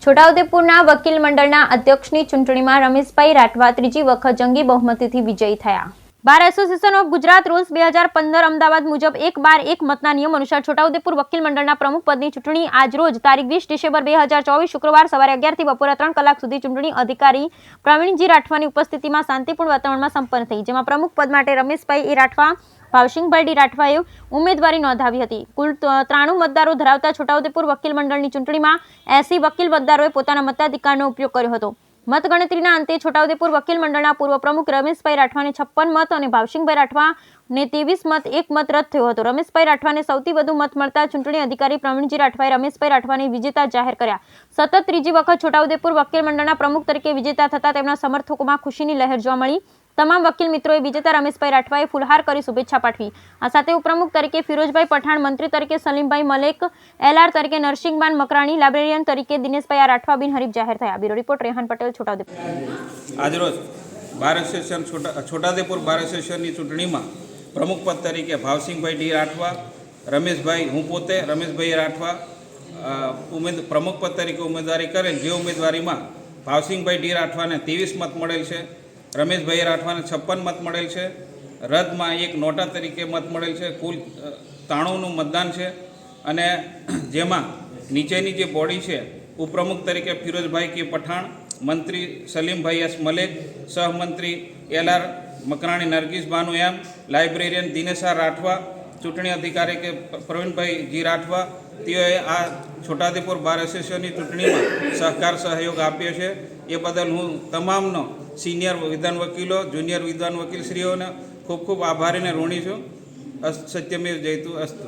છોટાઉદેપુરના વકીલ મંડળના અધ્યક્ષની ચૂંટણીમાં રમેશભાઈ રાઠવા ત્રીજી વખત જંગી બહુમતીથી વિજયી થયા। Bar association of Gujarat rules 2015 Ahmedabad મુજબ 1/1 મતના નિયમ અનુસાર છોટાઉદેપુર વકીલ મંડળના પ્રમુખ પદની ચૂંટણી આજરોજ તારીખ 20 ડિસેમ્બર 2024 શુક્રવાર સવારે 11 થી બપોરે 3 કલાક સુધી ચૂંટણી અધિકારી પ્રવીણજી રાઠવાની ઉપસ્થિતિમાં શાંતિપૂર્ણ વાતાવરણમાં સંપન્ન થઈ, જેમાં પ્રમુખ પદ માટે રમેશભાઈ રાઠવા, ભાવસિંહભાઈ ડી રાઠવાએ ઉમેદવારી નોંધાવી હતી। કુલ 93 મતદારો ધરાવતા છોટાઉદેપુર વકીલ મંડળની ચૂંટણીમાં 80 વકીલ મતદારોએ પોતાના મતાધિકારનો ઉપયોગ કર્યો હતો। મતગણતરીના અંતે છોટાઉદેપુર વકીલ મંડળના પૂર્વ પ્રમુખ રમેશભાઈ રાઠવાને 56 મત અને ભાવસિંહભાઈ રાઠવાને 23 મત, 1 મત રદ થયો હતો। રમેશભાઈ રાઠવાને સૌથી વધુ મત મળતા ચૂંટણી અધિકારી પ્રવીણજી રાઠવાએ રમેશભાઈ રાઠવાને વિજેતા જાહેર કર્યા। સતત ત્રીજી વખત છોટાઉદેપુર વકીલ મંડળના પ્રમુખ તરીકે વિજેતા થતા તેમના સમર્થકોમાં ખુશીની લહેર જોવા મળી। તમામ વકીલ મિત્રોએ વિજેતા રમેશભાઈ રાઠવાએ ફુલહાર કરી શુભેચ્છા પાઠવી। આ સાથે ઉપપ્રમુખ તરીકે ફિરોજભાઈ પઠાણ, મંત્રી તરીકે સલીમભાઈ મલેક, એલઆર તરીકે નરસિંહબાન મકરાણી, લાઇબ્રેરિયન તરીકે દિનેશભાઈ રાઠવા બિનહરીફ જાહેર થયા। Bureau report Rehan Patel, Chhota Udepur. આજરોજ બાર એસોસિએશન છોટાઉદેપુર બાર એસોસિએશનની ચૂંટણીમાં પ્રમુખ પદ તરીકે ભાવસિંહભાઈ ડી રાઠવા, રમેશભાઈ, હું પોતે રમેશભાઈ રાઠવા પ્રમુખ પદ તરીકે ઉમેદવારી કરેલ। જે ઉમેદવારીમાં ભાવસિંહભાઈ ડી રાઠવાને 23 મત મળેલ છે, રમેશભાઈ રાઠવાને 56 મત મળેલ છે, રદમાં 1 નોટા તરીકે મત મળેલ છે। કુલ 93નું મતદાન છે અને જેમાં નીચેની જે બોડી છે, ઉપપ્રમુખ તરીકે ફિરોજભાઈ કે પઠાણ, મંત્રી સલીમભાઈ એસ મલેક, સહમંત્રી એલઆર મકરાણી નરગીસ બાનુ એમ, લાઇબ્રેરિયન દિનેશ આર રાઠવા, ચૂંટણી અધિકારી કે પ્રવીણભાઈ જી રાઠવા, તેઓએ આ છોટાઉદેપુર બાર એસોસિએશનની ચૂંટણીમાં સહકાર સહયોગ આપ્યો છે। એ બદલ હું તમામનો સિનિયર વિધાન વકીલો, જુનિયર વિધાન વકીલશ્રીઓને ખૂબ ખૂબ આભારી અને ઋણી છું। સત્યમેવ જયતુ અસ્તુ।